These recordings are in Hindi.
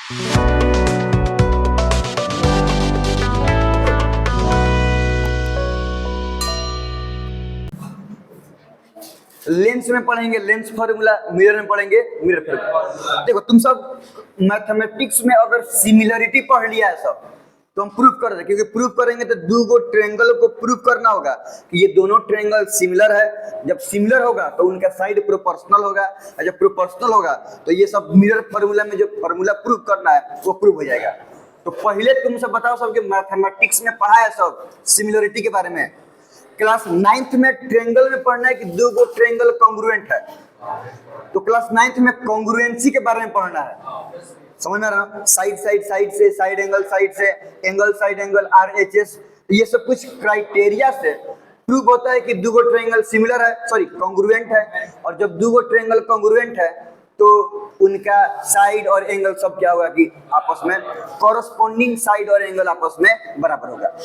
लेंस में पढ़ेंगे लेंस फार्मूला, मिरर में पढ़ेंगे मिरर फार्मूला। देखो तुम सब मैथमेटिक्स में अगर सिमिलरिटी पढ़ लिया है सब तो हम प्रूफ कर दें, क्योंकि प्रूफ करेंगे तो दो गो ट्रायंगल को प्रूफ करना होगा कि ये दोनों ट्रायंगल सिमिलर है। जब सिमिलर होगा तो उनका साइड प्रोपोर्शनल होगा, और जब प्रोपोर्शनल होगा तो ये सब मिरर फार्मूला में जो फार्मूला प्रूफ करना है वो प्रूफ हो जाएगा। तो पहले तुम सब बताओ, सबके मैथमेटिक्स में पढ़ा है सब सिमिलरिटी के बारे में। क्लास 9th में ट्रायंगल में पढ़ना है कि दो गो ट्रायंगल कॉन्ग्रुएंट है, तो क्लास 9th में कॉन्ग्रुएंसी के बारे में पढ़ना है। समझ में आ रहा है? साइड से, साइड एंगल साइड से, एंगल साइड एंगल, RHS, ये सब कुछ क्राइटेरिया से प्रूव होता है कि दो गो ट्रायंगल सिमिलर है, सॉरी कॉन्ग्रुएंट है। और जब दो गो ट्रायंगल कॉन्ग्रुएंट है तो उनका साइड और एंगल सब क्या होगा कि आपस में कॉरस्पॉन्डिंग साइड और एंगल आपस में बराबर होगा।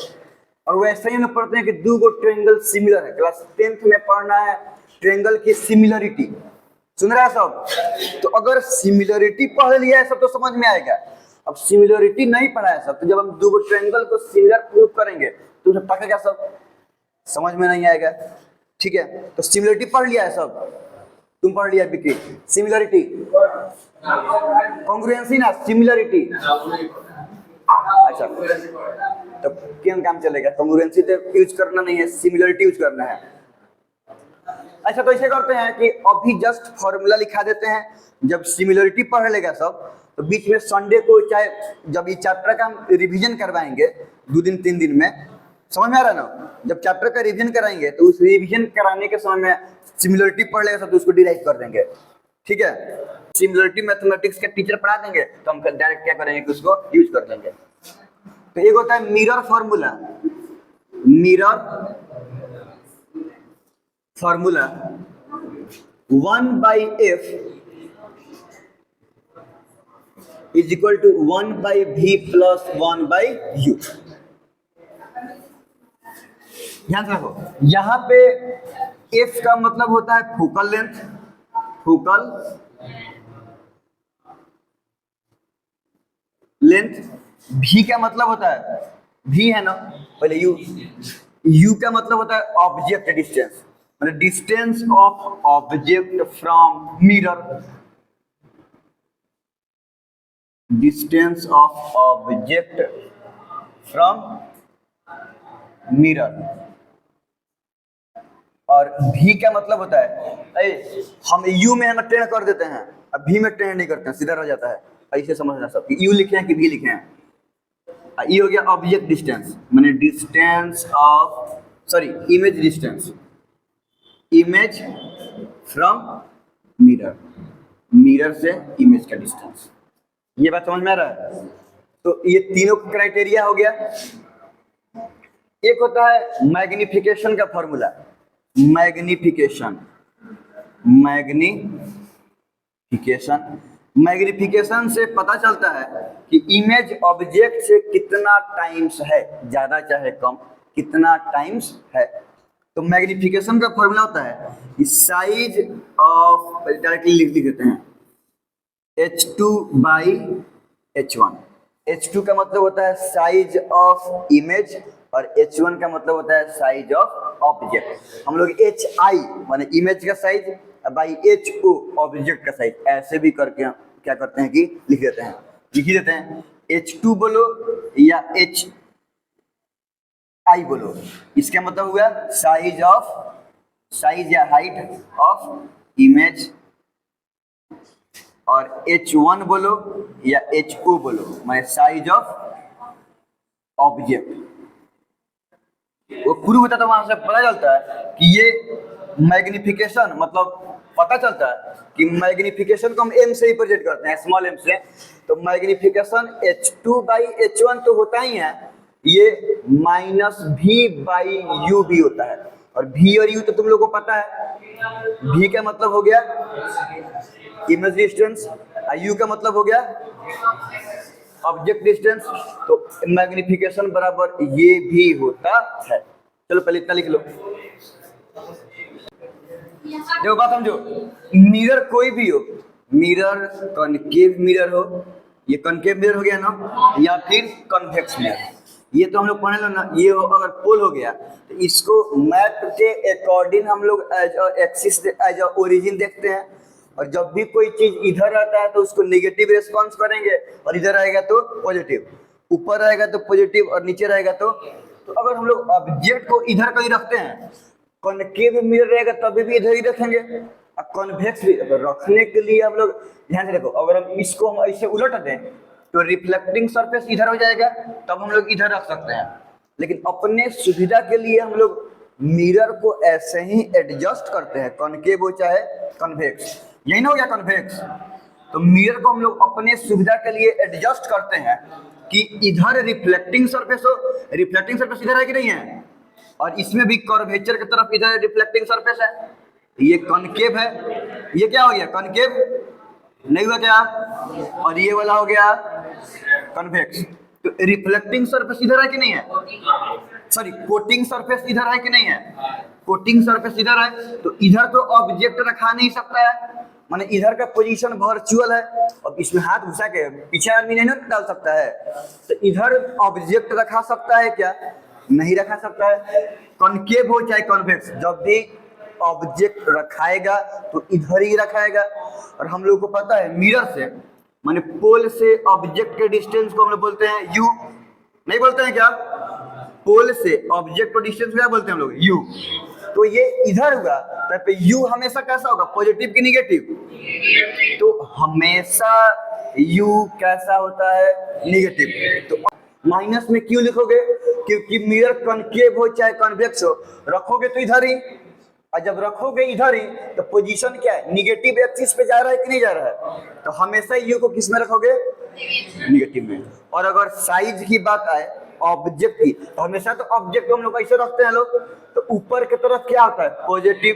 और वैसे ही हम पढ़ते हैं कि दो गो ट्रायंगल सिमिलर है। क्लास 10th में पढ़ना है ट्रायंगल की सिमिलरिटी। सुन रहा है सब? तो अगर सिमिलरिटी पढ़ लिया है सब तो समझ में आएगा। अब सिमिलरिटी नहीं पढ़ा है सब, तो जब हम दो गो ट्रायंगल को सिमिलर प्रूव करेंगे तो उसे पढ़ेगा सब, समझ में नहीं आएगा। ठीक है, तो सिमिलरिटी पढ़ लिया है सब, तुम पढ़ लिया विकी? सिमिलरिटी, कॉन्ग्रुएंसी ना सिमिलरिटी। अच्छा, तो क्या काम चलेगा? कॉन्ग्रुएंसी तो यूज करना नहीं है, सिमिलरिटी यूज करना है। अच्छा, तो ऐसे करते हैं कि अभी जस्ट फॉर्मूला लिखा देते हैं। जब सिमिलरिटी पढ़ लेगा सब तो बीच में संडे को, चाहे जब ये चैप्टर का हम रिवीजन करवाएंगे 2 दिन 3 दिन में, समझ में आ रहा है ना? जब चैप्टर का रिवीजन कराएंगे तो उस रिवीजन कराने के समय में सिमिलरिटी पढ़ लेगा सब तो उसको डिराइव कर देंगे। ठीक है, सिमिलरिटी मैथमेटिक्स के टीचर पढ़ा देंगे तो हम डायरेक्ट क्या करेंगे कि उसको यूज कर देंगे। तो एक होता है mirror formula. Mirror formula 1/f is equal to 1/v plus 1/u। ध्यान से रखो, यहां पे f का मतलब होता है focal length, focal length. v का मतलब होता है, v है ना पहले u का मतलब होता है ऑब्जेक्ट डिस्टेंस, मतलब distance of object from mirror, distance of object from mirror. और v का मतलब होता है, हम u में हम ट्रेन कर देते हैं, अब v में ट्रेन नहीं करते हैं, सीधा रह जाता है। ऐसे समझना सब कि u लिखे हैं कि v लिखे हैं। ये हो गया ऑब्जेक्ट डिस्टेंस, माने distance of, sorry image distance, image from mirror, mirror से इमेज का डिस्टेंस। ये बात समझ में आ रहा है? तो ये तीनों क्राइटेरिया हो गया। एक होता है मैग्निफिकेशन का फॉर्मूला, मैग्निफिकेशन, मैग्निफिकेशन से पता चलता है कि इमेज ऑब्जेक्ट से कितना टाइम्स है, ज्यादा चाहे कम, कितना टाइम्स है। तो मैग्निफिकेशन का फॉर्मूला होता है कि साइज ऑफ, डायरेक्टली लिख देते हैं, h2/h1। h2 का मतलब होता है साइज ऑफ इमेज और h1 का मतलब होता है साइज ऑफ ऑब्जेक्ट। हम लोग hi माने इमेज का साइज बाई ho ऑब्जेक्ट का साइज, ऐसे भी करके क्या करते हैं कि लिख देते हैं, लिख देते हैं h2 बोलो या hi बोलो, इसका मतलब हुआ साइज ऑफ, साइज या हाइट ऑफ इमेज। और h1 बोलो या ho बोलो, माने साइज ऑफ ऑब्जेक्ट। वो प्रूव होता तो वहां से पता चलता है कि ये मैग्निफिकेशन, मतलब पता चलता है कि मैग्निफिकेशन को हम m से रिप्रेजेंट करते हैं, स्मॉल m से। तो मैग्निफिकेशन h2/h1 तो होता ही है, ये -v/u भी होता है। और v और u तो तुम लोग को पता है, v का मतलब हो गया इमेज डिस्टेंस, u का मतलब हो गया ऑब्जेक्ट डिस्टेंस। तो मैग्निफिकेशन बराबर ये भी होता है। चलो पहले इतना लिख लो। देखो बात समझो, मिरर कोई भी हो, मिरर कॉनकेव मिरर हो ये कॉनकेव मिरर हो गया ना, या फिर कॉन्वेक्स मिरर। ये तो हम लोग पढ़े लो ना, ये अगर पोल हो गया तो इसको मैप के अकॉर्डिंग हम लोग एज एक्सिस एज ओरिजिन देखते हैं, और जब भी कोई चीज इधर आता है तो उसको नेगेटिव रिस्पॉन्स करेंगे, और इधर आएगा तो पॉजिटिव, ऊपर रहेगा तो पॉजिटिव और नीचे रहेगा तो अगर हम लोग ऑब्जेक्ट को इधर कहीं रखते हैं, कॉनकेव मिरर रहेगा तभी भी इधर ही रखेंगे, और कॉन्वेक्स भी रखने के लिए हम लोग ध्यान से देखो, अगर हम इसको हम ऐसे उलट दें तो रिफ्लेक्टिंग सरफेस इधर हो जाएगा, तब हम लोग इधर रख सकते हैं। लेकिन अपने सुविधा के लिए हम लोग मिरर को ऐसे ही एडजस्ट करते हैं, कॉनकेव हो चाहे कॉन्वेक्स। यही ना हो गया कॉन्वेक्स। तो मिरर को हम लोग अपने सुविधा के लिए एडजस्ट करते हैं कि इधर रिफ्लेक्टिंग सरफेस हो, रिफ्लेक्टिंग सरफेस इधर है कि नहीं है, और इसमें भी कर्वेचर की तरफ इधर रिफ्लेक्टिंग सरफेस है, ये कॉनकेव है। ये क्या हो गया कॉनकेव, नहीं हुआ क्या, और ये वाला हो गया कॉन्वेक्स। तो रिफ्लेक्टिंग सरफेस इधर है कि नहीं है, सॉरी कोटिंग सरफेस इधर है कि नहीं है, कोटिंग सरफेस इधर है, तो इधर तो ऑब्जेक्ट रखा नहीं सकता है, माने इधर का पोजीशन वर्चुअल है, अब इसमें हाथ घुसा के पीछे आदमी नहीं ना डाल सकता है, तो इधर ऑब्जेक्ट रखा सकता है क्या, नहीं रखा सकता है। कॉनकेव हो चाहे कॉन्वेक्स, जब भी ऑब्जेक्ट रखाएगा तो इधर ही रखाएगा। और हम लोग को पता है मिरर से माने पोल से ऑब्जेक्ट के डिस्टेंस को हम लोग बोलते हैं यू, नहीं बोलते हैं क्या, पोल से ऑब्जेक्ट को डिस्टेंस क्या बोलते हैं हम लोग, यू। तो ये इधर हुआ तो यू हमेशा कैसा होगा, पॉजिटिव की निगेटिव, तो हमेशा यू कैसा होता है, निगेटिव। तो माइनस में क्यों लिखोगे, क्योंकि मिरर कॉनकेव हो चाहे कॉन्वेक्स हो, रखोगे तो इधर ही, और जब रखोगे इधर ही तो पोजीशन क्या है, निगेटिव एक्सिस पे जा रहा है कि नहीं जा रहा है, तो हमेशा यू को किस में रखोगे, निगेटिव में। और अगर साइज की बात आए ऑब्जेक्ट की, तो हमेशा तो ऑब्जेक्ट को हम लोग ऐसे रखते हैं लोग, तो ऊपर की तरफ क्या होता है, पॉजिटिव,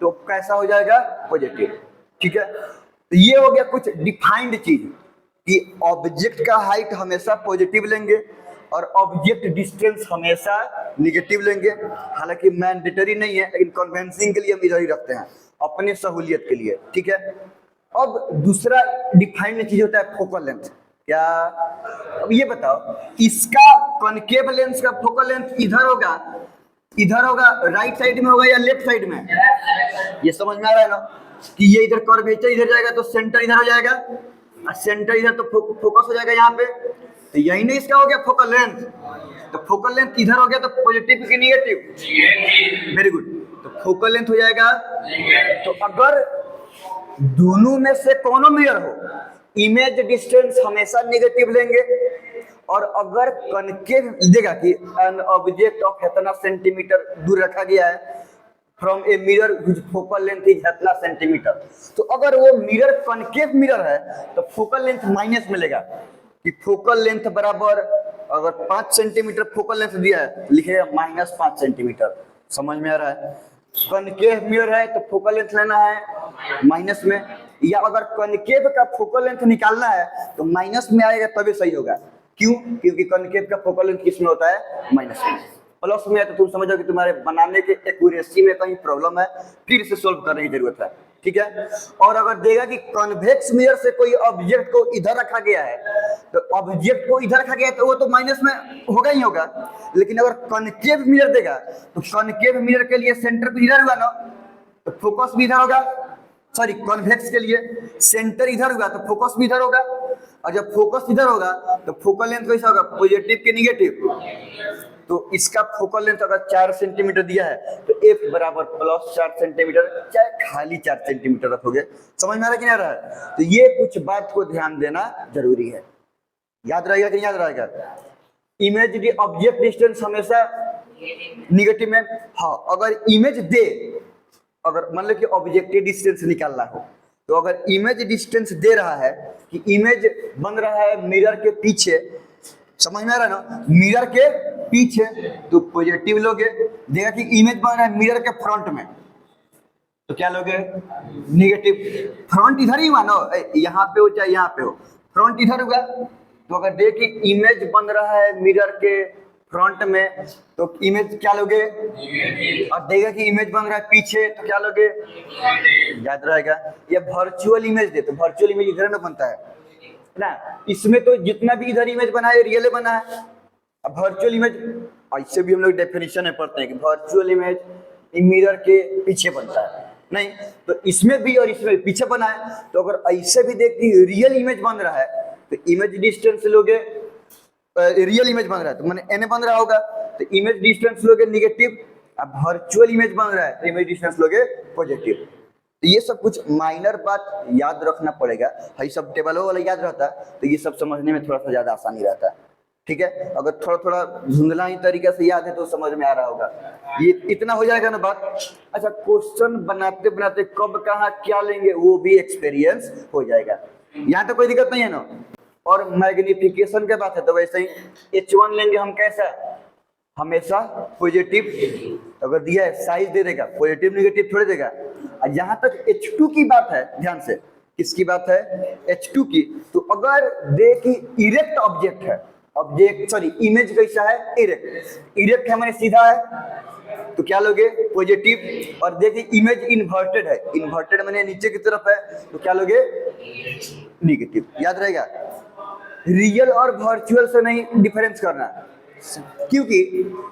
तो कैसा हो जाएगा, पॉजिटिव। ठीक है, तो ये हो गया कुछ डिफाइंड चीज कि ऑब्जेक्ट का हाइट हमेशा पॉजिटिव लेंगे और ऑब्जेक्ट डिस्टेंस हमेशा निगेटिव लेंगे। हालांकि मैंडेटरी नहीं है, लेकिन कन्वेंसिंग के लिए हम इधर ही रखते हैं अपने सहूलियत के लिए। ठीक है, अब दूसरा डिफाइंड चीज होता है फोकल लेंथ। क्या, अब ये बताओ, इसका कॉनकेव लेंस का फोकल लेंथ इधर होगा राइट साइड में होगा या लेफ्ट साइड में, ये समझ में आ रहा है ना, कि ये इधर कर्वेचर इधर जाएगा तो सेंटर इधर हो जाएगा, और सेंटर इधर तो फोकस हो जाएगा यहाँ पे, तो यही नहीं इसका हो गया फोकल लेंथ। तो फोकल लेंथ इधर हो गया तो पॉजिटिव की निगेटिव, वेरी गुड, तो फोकल लेंथ हो जाएगा। तो अगर दोनों में से कोनो मिरर हो, इमेज डिस्टेंस हमेशा नेगेटिव लेंगे, और अगर कॉनकेव देगा कि एन ऑब्जेक्ट ऑफ इतना सेंटीमीटर दूर रखा गया है from a mirror which focal length is इतना सेंटीमीटर, तो अगर वो मिरर कॉनकेव मिरर है तो फोकल लेंथ माइनस मिलेगा, कि फोकल लेंथ बराबर, अगर 5 सेंटीमीटर फोकल लेंथ दिया है, लिखेगा -5 सेंटीमीटर। समझ में आ रहा है, कॉनकेव मिरर है तो फोकल लेंथ लेना है माइनस में, या अगर कॉनकेव का फोकल लेंथ निकालना है तो माइनस में आएगा तभी सही होगा। क्यों, क्योंकि कॉनकेव का फोकल लेंथ किस में होता है, माइनस में। प्लस में है तो तुम समझो कि तुम्हारे बनाने के एक्यूरेसी में कहीं प्रॉब्लम है, फिर से सोल्व करने की जरूरत है। ठीक है, और अगर देगा कि कॉन्वेक्स मिरर से कोई ऑब्जेक्ट को इधर रखा गया है, तो ऑब्जेक्ट को इधर रखा गया है तो वो तो माइनस में होगा ही होगा, लेकिन अगर कॉनकेव मिरर देगा तो कॉनकेव मिरर के लिए सेंटर भी इधर हुआ ना, तो फोकस भी इधर होगा, सॉरी कॉन्वेक्स के लिए सेंटर इधर होगा तो फोकस भी इधर होगा, और जब फोकस इधर होगा तो फोकल लेंथ कैसा होगा, पॉजिटिव की निगेटिव। तो इसका फोकल लेंथ अगर 4 सेंटीमीटर दिया है तो f बराबर +4 सेंटीमीटर, चाहे खाली 4 सेंटीमीटर रखोगे। समझ में आ रहा है कि नहीं आ रहा है, तो ये कुछ बात को ध्यान देना जरूरी है। याद रहेगा कि नहीं याद रहेगा, इमेज ऑब्जेक्ट डिस्टेंस हमेशा निगेटिव में। हाँ, अगर इमेज दे, अगर मान लो कि ऑब्जेक्टिव डिस्टेंस निकालना हो, तो अगर इमेज डिस्टेंस दे रहा है कि इमेज बन रहा है मिरर के पीछे, समझ में आ रहा है ना, मिरर के पीछे, तो पॉजिटिव लोगे। देखा कि इमेज बन रहा है मिरर के फ्रंट में, तो क्या लोगे, निगेटिव। फ्रंट इधर ही हुआ ना, यहाँ पे हो चाहे यहाँ पे हो, फ्रंट इधर होगा। तो अगर देखिए इमेज बन रहा है मिरर के फ्रंट में, तो इमेज क्या लोगे, और देगा कि इमेज बन रहा है पीछे, तो क्या लोगे, याद रहेगा। ये वर्चुअल इमेज दे, तो वर्चुअल इमेज इधर ना बनता है, ना। इसमें तो जितना भी इधर इमेज बना है रियल बना है। अब वर्चुअल इमेज ऐसे भी हम लोग डेफिनेशन में पढ़ते हैं कि वर्चुअल इमेज मिरर के पीछे बनता है, नहीं तो इसमें भी और इसमें भी पीछे बना है। तो अगर ऐसे भी देखिए रियल इमेज बन रहा है तो इमेज डिस्टेंस लोगे, रियल इमेज बन रहा है तो मैंने एन बन रहा होगा, तो इमेज डिस्टेंस लोगे निगेटिव। अब वर्चुअल इमेज बन रहा है तो इमेज डिस्टेंस लोगे पॉजिटिव। तो ये सब कुछ माइनर बात याद रखना पड़ेगा। ये सब टेबलों वाला याद रहता तो ये सब समझने में थोड़ा सा ज्यादा आसानी रहता है, ठीक है। अगर थोड़ा थोड़ा धुंधला ही तरीके से याद है तो समझ में आ रहा होगा। ये इतना हो जाएगा ना बात। अच्छा, क्वेश्चन बनाते बनाते कब कहाँ क्या लेंगे वो भी एक्सपीरियंस हो जाएगा, यहाँ तो कोई दिक्कत नहीं है ना। और मैग्निफिकेशन के बात है तो वैसे ही H1 लेंगे हम कैसा, हमेशा पॉजिटिव। अगर दिया है साइज दे देगा, पॉजिटिव नेगेटिव थोड़े देगा। और जहां तक H2 की बात है, ध्यान से किसकी बात है, H2 की। तो अगर दे कि इरेक्ट ऑब्जेक्ट है, ऑब्जेक्ट सॉरी इमेज कैसा है, इरेक्ट। इरेक्ट है मैंने सीधा है तो क्या लोगे पॉजिटिव। और देखिए इमेज इन्वर्टेड है, इन्वर्टेड मैंने नीचे की तरफ है तो क्या लोगे नेगेटिव। याद रहेगा, रियल और वर्चुअल से नहीं डिफरेंस करना, क्योंकि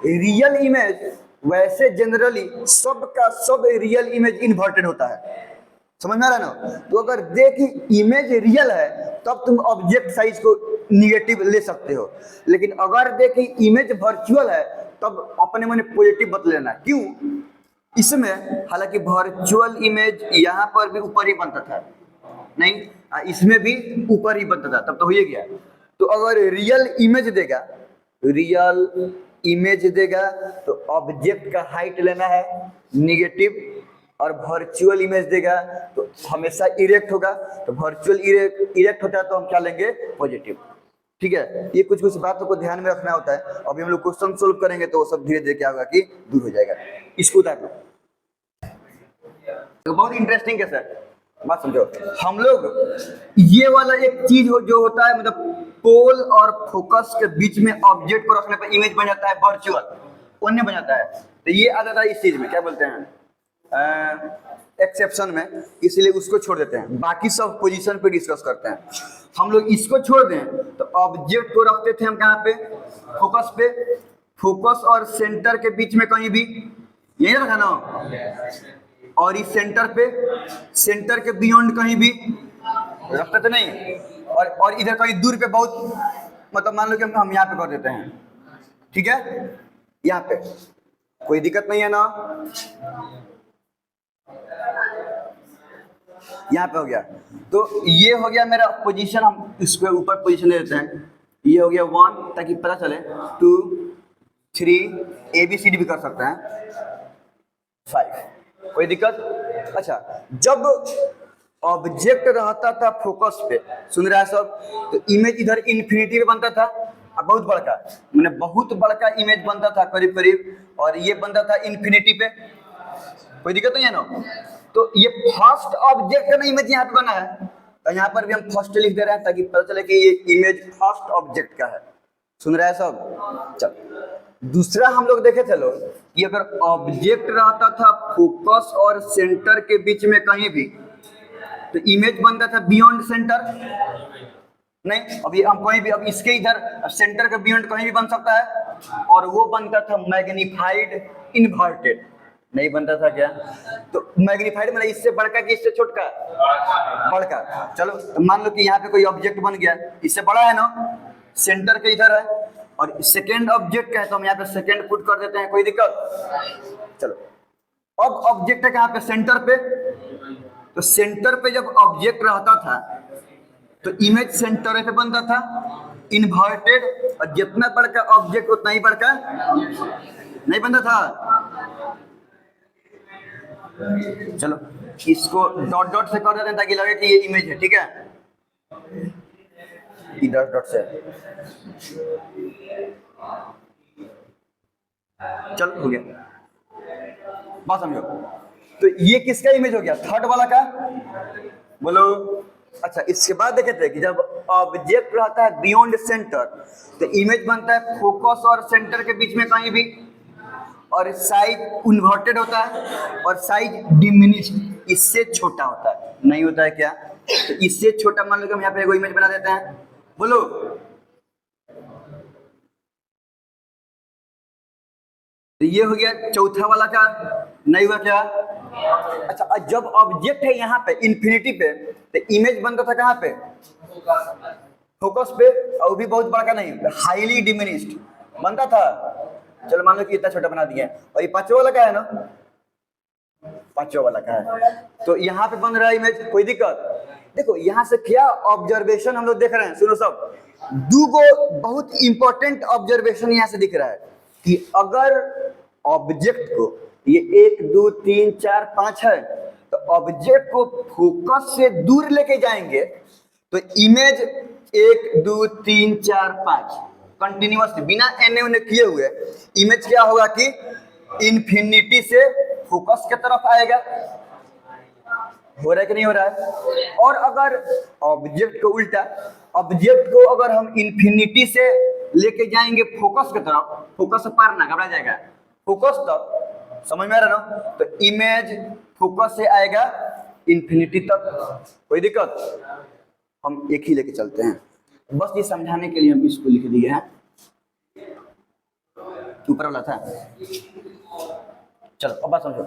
रियल इमेज वैसे जनरली सबका सब रियल इमेज इन्वर्टेड होता है, समझ में आ रहा है ना। तो अगर देखिए इमेज रियल है तब तुम ऑब्जेक्ट साइज को निगेटिव ले सकते हो, लेकिन अगर देखिए इमेज वर्चुअल है तब अपने मन पॉजिटिव बदल लेना। क्यों, इसमें हालांकि वर्चुअल इमेज यहाँ पर भी ऊपर ही बनता था, नहीं इसमें भी ऊपर ही बनता था, तब तो हो ही गया। तो अगर रियल इमेज देगा, रियल इमेज देगा तो ऑब्जेक्ट का हाइट लेना है निगेटिव, और वर्चुअल इमेज देगा तो हमेशा इरेक्ट होगा। तो वर्चुअल इरेक्ट होता है तो हम क्या लेंगे पॉजिटिव, ठीक है। ये कुछ कुछ बातों को ध्यान में रखना होता है। अभी हम लोग क्वेश्चन सोल्व करेंगे तो वो सब धीरे धीरे क्या होगा कि दूर हो जाएगा। इसको उतार लो, तो बहुत इंटरेस्टिंग है सर, बात समझो। हम लोग ये वाला एक चीज जो होता है, मतलब पोल और फोकस के बीच में ऑब्जेक्ट को रखने पर इमेज बन जाता है वर्चुअल, उन्हें बन जाता है। तो ये आ जाता है इस चीज में, क्या बोलते हैं एक्सेप्शन में, इसलिए उसको छोड़ देते हैं। बाकी सब पोजीशन पे डिस्कस करते हैं। हम लोग इसको छोड़ दें तो ऑब्जेक्ट को रखते थे हम कहाँ पे, फोकस पे। फोकस और सेंटर के बीच में कहीं भी, यही रखा ना, और इस सेंटर पे, सेंटर के बियॉन्ड कहीं भी रखते थे नहीं। और इधर कहीं दूर पे बहुत, मतलब मान लो कि हम यहाँ पे कर देते हैं, ठीक है, यहाँ पे कोई दिक्कत नहीं है ना। यहाँ पे हो गया, तो ये हो गया मेरा पोजीशन। हम इसके ऊपर पोजीशन ले लेते हैं। ये हो गया 1, ताकि पता चले 2 3 ABCD भी कर सकते हैं 5, कोई दिक्कत। अच्छा, जब ऑब्जेक्ट रहता था फोकस पे, सुन रहा है सब, तो इमेज इधर इन्फिनिटी पे बनता था, बहुत बड़का, मैंने बहुत बड़का इमेज बनता था करीब करीब, और ये बनता था इन्फिनिटी पे, कोई दिक्कत नहीं है ना। तो ये फर्स्ट ऑब्जेक्ट का इमेज यहाँ पे बना है, तो यहाँ पर भी हम फर्स्ट लिख दे रहे हैं ताकि पता चले कि ये इमेज फर्स्ट ऑब्जेक्ट का है। सुन रहा है सब। चल, दूसरा हम लोग देखे थे लोग कि अगर ऑब्जेक्ट रहता था फोकस और सेंटर के बीच में कहीं भी, तो इमेज बनता था बियॉन्ड सेंटर। नहीं, अभी हम कहीं भी, अब इसके इधर सेंटर के बियॉन्ड कहीं भी बन सकता है, और वो बनता था मैग्नीफाइड इन्वर्टेड, नहीं बनता था क्या। तो मैग्नीफाइड मतलब इससे बड़का कि इससे छोटा, बड़का। चलो, तो मान लो कि यहाँ पे कोई ऑब्जेक्ट बन गया, इससे बड़ा है ना, सेंटर के इधर है, और सेकेंड ऑब्जेक्ट का है तो हम यहाँ पे सेकेंड पुट कर देते हैं, कोई दिक्कत। चलो, अब ऑब्जेक्ट है कहाँ पे, सेंटर पे। तो सेंटर पे जब ऑब्जेक्ट रहता था तो इमेज सेंटर पे बनता था इन्वर्टेड, और जितना बड़का ऑब्जेक्ट उतना ही बड़का नहीं बनता था। चलो, इसको डॉट डॉट से कर देते हैं ताकि लगे कि ये इमेज है, ठीक है, डॉट डॉट से। चलो, हो गया, बात समझो। तो ये किसका इमेज हो गया, थर्ड वाला का, बोलो। अच्छा, इसके बाद देखे थे कि जब ऑब्जेक्ट रहता है बियॉन्ड सेंटर तो इमेज बनता है फोकस और सेंटर के बीच में कहीं भी, और साइज इन्वर्टेड होता है, और साइज डिमिनिश्ड, इससे छोटा होता है, नहीं होता है क्या, तो इससे छोटा मान लो कि हम यहाँ पे एगो इमेज बना देते हैं, बोलो। तो ये हो गया चौथा वाला का, नहीं हुआ क्या? अच्छा, और जब ऑब्जेक्ट है यहाँ पे इन्फिनिटी पे, तो इमेज बनता था कहाँ पे? फोकस पे, और भी बहुत बड़ा का नहीं, हाईली डिमिनिश्ड बनता था। चलो मान लो कि इतना छोटा बना दिया, और ये पांचवा वाला का है ना, पांचवा वाला का है, तो यहाँ पे बन रहा है इमेज, कोई दिक्कत? देखो यहाँ से क्या ऑब्जर्वेशन हम लोग देख रहे हैं, सुनो सब, दो बहुत इंपॉर्टेंट ऑब्जर्वेशन यहाँ से दिख रहा है कि अगर ऑब्जेक्ट को, ये 1 2 3 4 5 है, तो ऑब्जेक्ट को फोकस से दूर लेके जाएंगे तो इमेज 1 2 3 4 5 कंटिन्यूअसली बिना एने उने किए हुए इमेज क्या होगा कि इन्फिनिटी से फोकस की तरफ आएगा। हो रहा है कि नहीं हो रहा है? और अगर ऑब्जेक्ट को उल्टा, ऑब्जेक्ट को अगर हम इन्फिनिटी से लेके जाएंगे फोकस की तरफ, फोकस से पार ना घबरा जाएगा, फोकस तक, समझ में आ रहा ना? तो इमेज फोकस से आएगा इन्फिनिटी तक, कोई दिक्कत? हम एक ही लेके चलते हैं, बस ये समझाने के लिए हम इसको लिख दिए हैं, ऊपर वाला था। चलो अब बात समझो,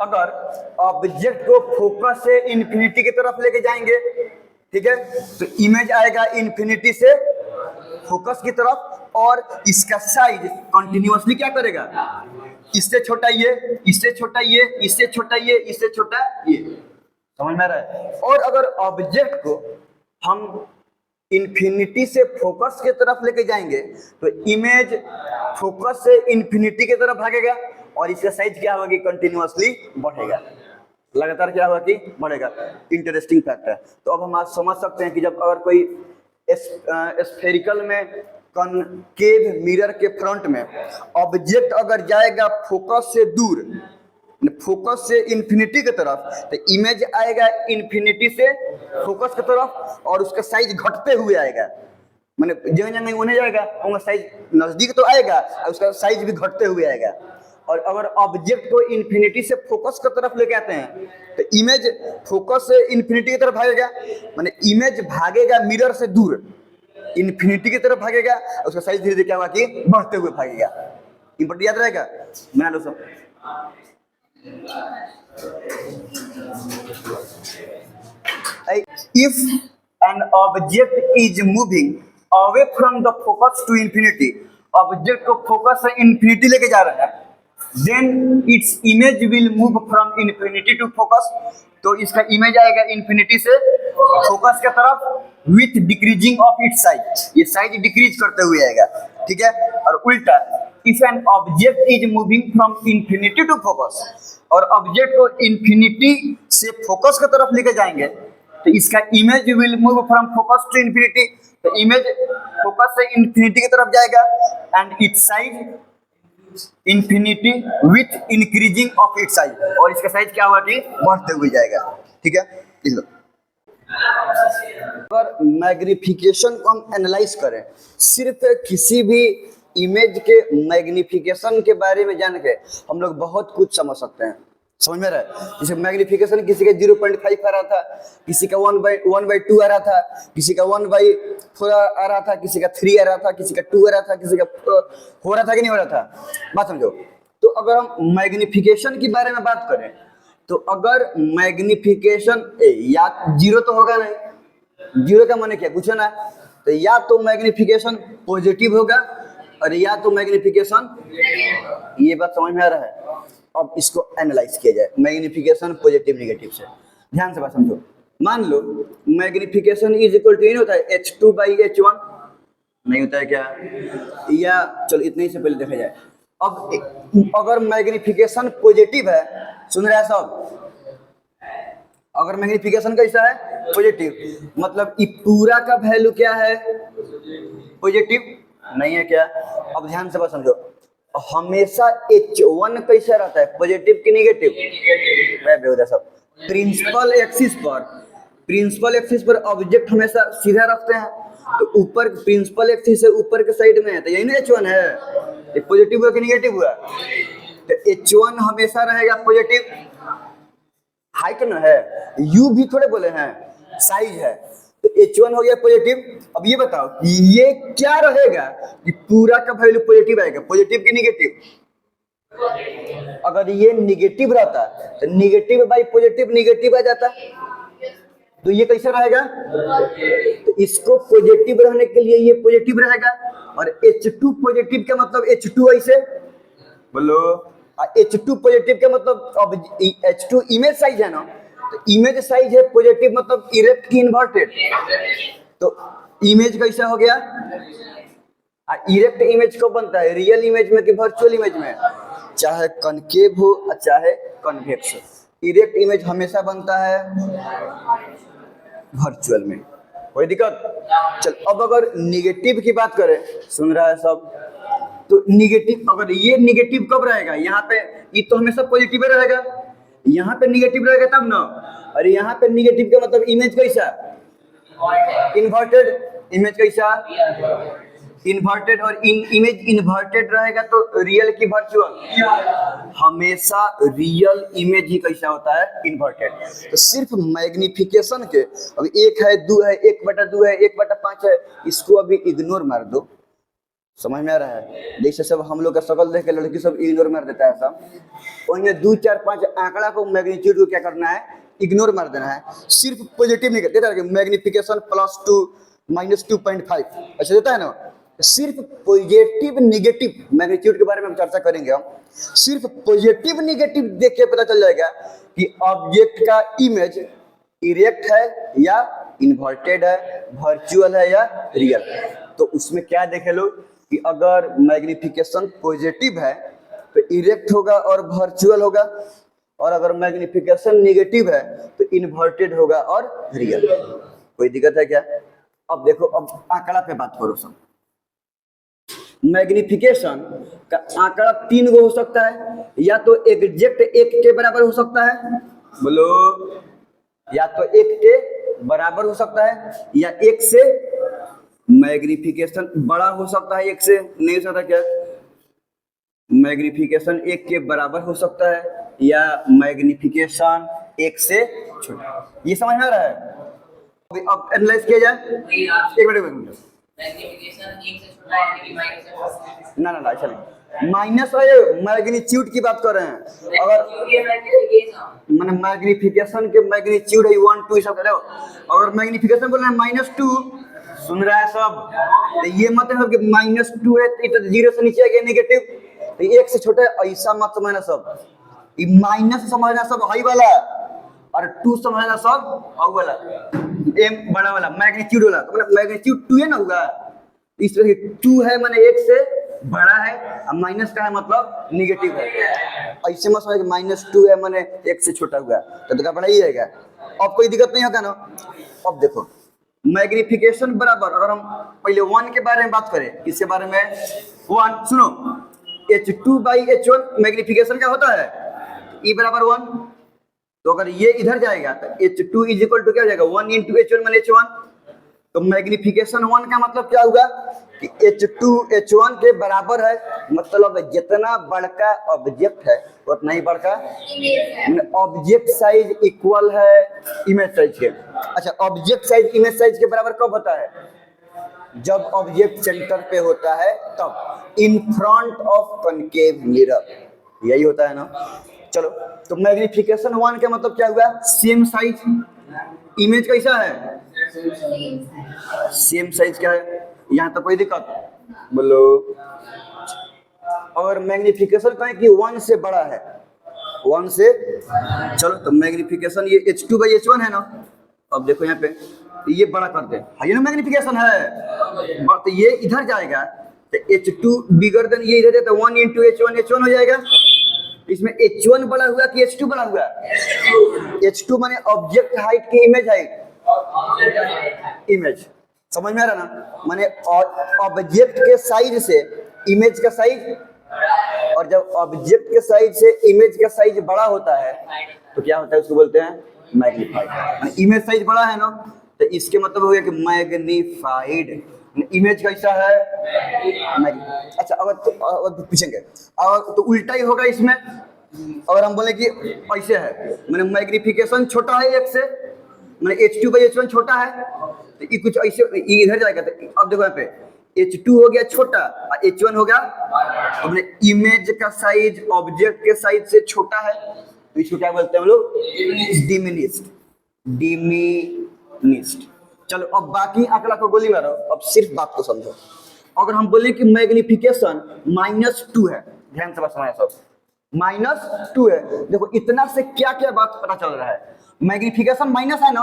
अगर ऑब्जेक्ट को फोकस से इन्फिनिटी की तरफ लेके जाएंगे, ठीक है, तो इमेज आएगा इन्फिनिटी से फोकस की तरफ, और इसका साइज कंटिन्यूअसली क्या करेगा? इससे छोटा ये, इससे छोटा ये, इससे छोटा ये, इससे छोटा ये, समझ में आ रहा है? और अगर ऑब्जेक्ट को हम इन्फिनिटी से फोकस की तरफ लेके जाएंगे तो इमेज फोकस से इन्फिनिटी की तरफ भागेगा, और इसका साइज क्या होगा कि कंटिन्यूअसली बढ़ेगा, लगातार क्या होगा कि बढ़ेगा। इंटरेस्टिंग फैक्ट है। तो अब हम आज समझ सकते हैं कि जब अगर कोई स्फेरिकल में कॉनकेव मिरर के फ्रंट में ऑब्जेक्ट अगर जाएगा फोकस से दूर, फोकस से इन्फिनिटी की तरफ, तो इमेज आएगा इन्फिनिटी से फोकस की तरफ, और उसका साइज घटते हुए आएगा, माने जगह जगह उन्हें जाएगा उनका साइज नजदीक तो आएगा और उसका साइज भी घटते हुए आएगा। और अगर ऑब्जेक्ट को इन्फिनिटी से फोकस की तरफ लेके आते हैं तो इमेज फोकस से इन्फिनिटी की तरफ भागेगा, माने इमेज भागेगा मिरर से दूर, इन्फिनिटी की तरफ भागेगा, और उसका साइज धीरे धीरे क्या होगा कि बढ़ते हुए भागेगा। इंपॉर्टेंट याद रहेगा, बना लो सब। If an object is moving away from the focus to infinity, object को फोकस से इन्फिनिटी लेके जा रहा है, then its image will move from infinity to focus, तो इसका इमेज आएगा इन्फिनिटी से फोकस की तरफ with decreasing of its size, ये साइज डिक्रीज करते हुए आएगा, ठीक है। और उल्टा, if an object is moving from infinity to focus, और ऑब्जेक्ट को इन्फिनिटी से फोकस की तरफ लेके जाएंगे तो इसका image will move from focus to infinity, तो इमेज फोकस से इन्फिनिटी की तरफ जाएगा, and its size infinity with increasing of its size, और इसका साइज क्या होगा कि बढ़ते हुए जाएगा, ठीक है। अगर मैग्निफिकेशन को हम एनालाइज करें, सिर्फ किसी भी इमेज के मैग्निफिकेशन के बारे में जान के हम लोग बहुत कुछ समझ सकते हैं, समझ में रहा है? जैसे मैग्निफिकेशन किसी का 0.5 आ रहा था, किसी का 1/2 आ रहा था, किसी का 1/4 आ रहा था, किसी का 3 आ रहा था, किसी का 2 आ रहा था, किसी का 4 हो रहा था कि नहीं हो रहा था, बात समझो। तो अगर हम मैग्निफिकेशन के बारे में बात करें तो अगर मैग्निफिकेशन या 0 तो होगा नहीं, 0 का माने क्या, कुछ ना, तो या तो मैग्निफिकेशन पॉजिटिव होगा और या तो मैग्निफिकेशन, ये बात समझ में आ रहा है? अब इसको एनालाइज किया जाए मैग्निफिकेशन पॉजिटिव नेगेटिव से, ध्यान से बात समझो। मान लो मैग्निफिकेशन इज इक्वल टू होता है H2/H1, नहीं होता है क्या? या चलो इतने ही से पहले देखा जाए। अब अगर मैग्निफिकेशन पॉजिटिव है, सुन रहे हैं सब, अगर मैग्निफिकेशन कैसा है पॉजिटिव, मतलब ये पूरा का वैल्यू क्या है, पॉजिटिव नहीं है क्या? अब ध्यान से बात समझो, हमेशा H1 कैसा रहता है, पॉजिटिव कि नेगेटिव? सब प्रिंसिपल एक्सिस पर ऑब्जेक्ट हमेशा सीधा रखते हैं, तो ऊपर प्रिंसिपल एक्सिस से ऊपर के साइड में है, तो यही ना H1 है, ये पॉजिटिव हुआ कि नेगेटिव हुआ? तो H1 हमेशा रहेगा पॉजिटिव, हाइट ना है, यू भी थोड़े बोले हैं, साइज है। तो H1 हो गया पॉजिटिव। अब ये बताओ ये क्या रहेगा कि पूरा का वैल्यू पॉजिटिव आएगा, पॉजिटिव कि निगेटिव? अगर ये निगेटिव रहता तो निगेटिव बाई पॉजिटिव निगेटिव आ जाता, तो ये कैसे रहेगा? तो इसको पॉजिटिव रहने के लिए ये पॉजिटिव रहेगा, और H2 पॉजिटिव का मतलब H2 ऐसे बोलो, H2 पॉजिटिव का मतलब अब H2 इमेज साइज है ना, तो इमेज साइज है पॉजिटिव मतलब इरेक्ट की इन्वर्टेड, तो इमेज कैसा हो गया? इरेक्ट इमेज कब बनता है, रियल इमेज में कि वर्चुअल इमेज में? चाहे कनकेव हो चाहे कन्वेक्स, इरेक्ट इमेज हमेशा बनता है वर्चुअल में, कोई दिक्कत? चल अब अगर निगेटिव की बात करें, सुन रहा है सब, तो निगेटिव अगर ये निगेटिव कब रहेगा? यहाँ पे ये तो हमेशा पॉजिटिव रहेगा, यहाँ पे निगेटिव रहेगा तब ना। अरे यहाँ पे निगेटिव का मतलब इमेज कैसा? इन्वर्टेड। इमेज कैसा? इन्वर्टेड। और इमेज इन्वर्टेड रहेगा तो रियल की वर्चुअल? हमेशा रियल इमेज ही कैसा होता है? इन्वर्टेड। तो सिर्फ मैग्निफिकेशन के, अब 1 है 2 है 1/2 है 1/5 है, इसको अभी इग्नोर मार दो, समझ में आ रहा है? जैसे सब हम लोग का शकल देख के लड़की सब इग्नोर मार देता है सब, और 2 4 5 आंकड़ा को मैग्नीट्यूड को क्या करना है? इग्नोर मार देना है। सिर्फ पॉजिटिव नहीं देता है, मैग्निफिकेशन +2 -2.5 ऐसे देता है ना। सिर्फ पॉजिटिव निगेटिव मैग्नीट्यूड के बारे में हम चर्चा करेंगे। हम सिर्फ पॉजिटिव निगेटिव देख के पता चल जाएगा कि ऑब्जेक्ट का इमेज इरेक्ट है या इन्वर्टेड है, वर्चुअल है या रियल। तो उसमें क्या देखे लो कि अगर मैग्निफिकेशन पॉजिटिव है तो इरेक्ट होगा और वर्चुअल होगा, और अगर मैग्निफिकेशन नेगेटिव है तो इन्वर्टेड होगा और रियल। कोई दिक्कत है क्या? अब देखो, अब आंकड़ा पे बात करो सब। मैग्निफिकेशन का आंकड़ा 3 गो हो सकता है, या तो एग्जैक्ट 1 के बराबर हो सकता है, बोलो, या तो 1 के बराबर हो सकता है, या 1 से मैग्निफिकेशन बड़ा हो सकता है, 1 से नहीं हो सकता क्या? मैग्निफिकेशन 1 के बराबर हो सकता है, या मैग्निफिकेशन 1 से छोटा। ये समझ में आ रहा है? अब एनालाइज किया जाए। एक मिनट, मैग्निफिकेशन 1 से छोटा है कि माइनस से? ना ऐसा नहीं, माइनस और मैग्नीट्यूड की बात कर रहे हैं। अगर माने मैग्निफिकेशन के मैग्नीट्यूड है 1 2 सब कर रहे हो, अगर मैग्निफिकेशन बोल रहे हैं -2, सुन रहा है सब, तो ये मतलब कि -2 है तो 0 से नीचे आ गया नेगेटिव, तो 1 से छोटा है, ऐसा मत समझना सब। ये माइनस समझना सब हाई वाला, और 2 समझना सब हाउ वाला, एम बड़ा वाला मैग्नीट्यूड वाला। तो मतलब मैग्नीट्यूड 2 है ना होगा, इस तरह से 2 है माने 1 से बड़ा है, और माइनस का है मतलब नेगेटिव है। ऐसे मत समझ कि -2 है माने 1 से छोटा हुआ, तो का बड़ा ही रहेगा। अब कोई दिक्कत नहीं होगा ना। अब देखो मैग्निफिकेशन बराबर, अगर हम पहले 1 के बारे में बात करें, किसके बारे में? 1 सुनो, H2/H1 मैग्निफिकेशन क्या होता है? E बराबर 1। तो अगर ये इधर जाएगा तो H2 = क्या हो जाएगा? 1 × H1 - H1। तो मैग्निफिकेशन 1 का मतलब क्या हुआ कि H2 H1 के बराबर है, मतलब जितना बड़का ऑब्जेक्ट है उतना ही बड़का ऑब्जेक्ट साइज इक्वल है इमेज साइज के। अच्छा, ऑब्जेक्ट साइज इमेज साइज के बराबर कब होता है? जब ऑब्जेक्ट सेंटर पे होता है तब, in front of concave mirror, यही होता है ना। चलो, तो मैग्निफिकेशन 1 का मतलब क्या हुआ? Same size. इमेज कैसा है? सेम साइज क्या है? यहाँ तक कोई दिक्कत? बोलो। और मैग्निफिकेशन कहें कि 1 से बड़ा है, 1 से, चलो तो मैग्निफिकेशन ये H2/H1 है ना। अब देखो यहाँ पे ये बड़ा करते हैं, ये ना मैग्निफिकेशन है, तो ये इधर जाएगा तो H2 बिगर देन ये इधर जाता है, 1 × H1 H1 हो जाएगा। इसमें H1 बड़ा हुआ कि H2 बड़ा हुआ? H2 माने ऑब्जेक्ट हाइट की इमेज हाइट, इमेज, समझ में आ रहा ना? माने ऑब्जेक्ट के साइज से इमेज का साइज, और जब ऑब्जेक्ट के साइज से इमेज का साइज बड़ा होता है तो क्या होता है? उसको बोलते हैं मैग्नीफाइड। इमेज साइज बड़ा है ना, तो इसके मतलब हो गया कि मैग्नीफाइड। इमेज कैसा है? अच्छा, अगर तो पूछेंगे, अगर तो उल्टा ही होगा इसमें, अगर हम बोले कि ऐसे है, मैंने मैग्निफिकेशन छोटा है एक से, मैंने H2/H1 छोटा है, तो ये कुछ ऐसे ये इधर जाएगा। तो अब देखो यहाँ पे H2 हो गया छोटा और H1 हो गया, अपने इमेज का साइज ऑब्जेक्ट के साइज से छोटा है, तो इसको क्या बोलते हैं हम लोग? डिमिनिस्ड। डिमिनिस्ड। चलो अब बाकी आंकड़ा को गोली मारो, अब सिर्फ बात को समझो। अगर हम बोले कि मैग्निफिकेशन -2 है, ध्यान से सुना सब, -2 है, देखो इतना से क्या क्या बात पता चल रहा है। मैग्निफिकेशन माइनस है ना,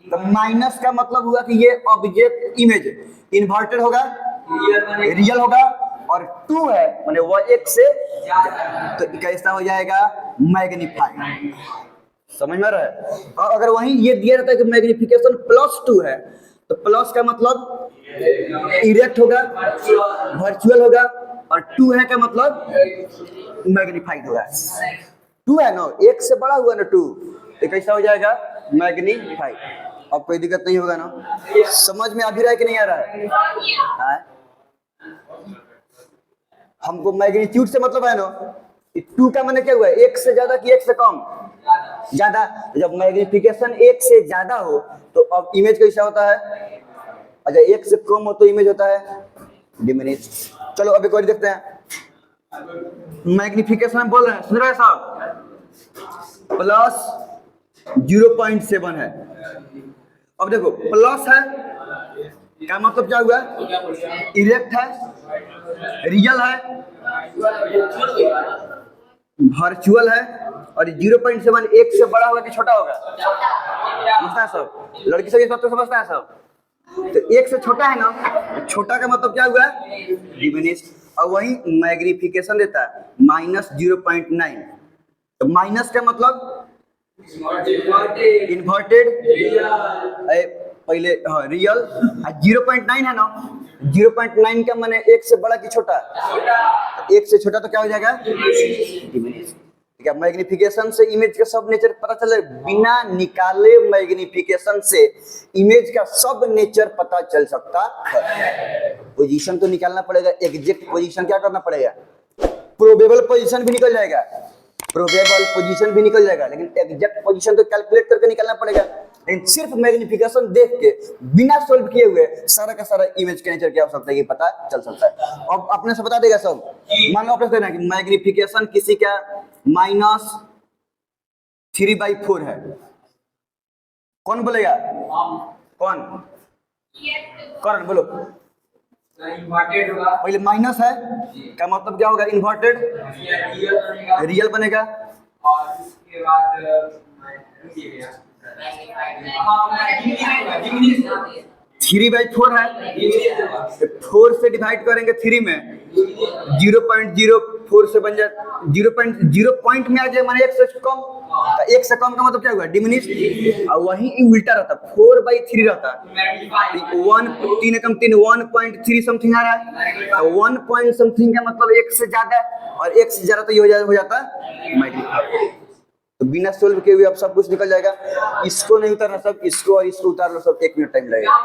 तो माइनस का मतलब हुआ कि ये ऑब्जेक्ट इमेज इन्वर्टेड होगा, रियल होगा, और 2 है माने वो एक से, तो कैसा हो जाएगा? मैग्नीफाइड। समझ में रहा है? और अगर वहीं ये दिया रहता है कि मैग्निफिकेशन +2 है, तो प्लस का मतलब इरेक्ट होगा, वर्चुअल होगा, और 2 है का मतलब मैग्नीफाइड होगा। 2 है ना, एक से बड़ा हुआ ना 2, तो कैसा हो जाएगा? मैग्नीफाइड। अब कोई दिक्कत नहीं होगा ना? समझ में आ भी रहा है कि नहीं आ रहा है? हमको मैग्नीट्यूड से मतलब है ना, 2 का मैंने क्या हुआ? एक से ज्यादा कि एक से कम? ज्यादा। जब मैग्निफिकेशन एक से ज्यादा हो तो अब इमेज कैसा होता है? अच्छा, एक से कम हो तो इमेज होता है डिमिनिश। चलो अब एक और देखते हैं। मैग्निफिकेशन में बोल रहे हैं, सुन रहे हैं साहब? +0.7 है। अब देखो प्लस है क्या मतलब क्या हुआ? इरेक्ट है, रियल है, वर्चुअल है, और 0.7 एक से बड़ा होगा कि छोटा होगा? समझता है सब? लड़की सब ये बात तो समझता है सब? तो एक से छोटा है ना, तो छोटा का मतलब क्या हुआ? डिमिनिश। और वही मैग्निफिकेशन देता है -0.9, तो माइनस का मतलब इन्वर्टेड, पहले हाँ रियल, 0.9 है ना, 0.9 का माने एक से बड़ा कि छोटा? एक से छोटा, तो क्या हो जाएगा? डिमिनिश। ठीक है, मैग्निफिकेशन से इमेज का सब नेचर पता चले, बिना निकाले मैग्निफिकेशन से इमेज का सब नेचर पता चल सकता है। पोजीशन तो निकालना पड़ेगा, एग्जैक्ट पोजीशन क्या करना पड़ेगा? प्रोबेबल पोजीशन भी निकल जाएगा, प्रोबेबल पोजीशन भी निकल जाएगा, लेकिन एग्जैक्ट पोजीशन तो कैलकुलेट करके निकालना पड़ेगा। लेकिन सिर्फ मैग्निफिकेशन देख के बिना सोल्व किए हुए सारा का सारा इमेज के नेचर क्या हो सकता है ये पता चल सकता है। अब अपने से बता देगा सब। मान लो अपने कहना कि मैग्निफिकेशन किसी का -3/4 है, कौन बोलेगा? कौन कौन बोलो? पहले माइनस है क्या मतलब क्या होगा? इन्वर्टेड, रियल बनेगा, और उसके बाद 3/4 है, 4 से डिवाइड करेंगे 3 में, 0.04 से बन जाए 0.0 पॉइंट में आ जाए, माने एक से कम। एक से कम का मतलब क्या हुआ? डिमिनिश। और वही उल्टा रहता, 4/3 रहता, 1 3 कम 3 1.3 समथिंग आ रहा है, 1 पॉइंट समथिंग का मतलब एक से ज्यादा, और एक से ज्यादा तो ये हो जाता मैग्नीफाइड। तो बिना सोल्व किए हुए अब सब कुछ निकल जाएगा। इसको नहीं उतारना सब, इसको और इसको उतार लो सब, 1 मिनट टाइम लगेगा।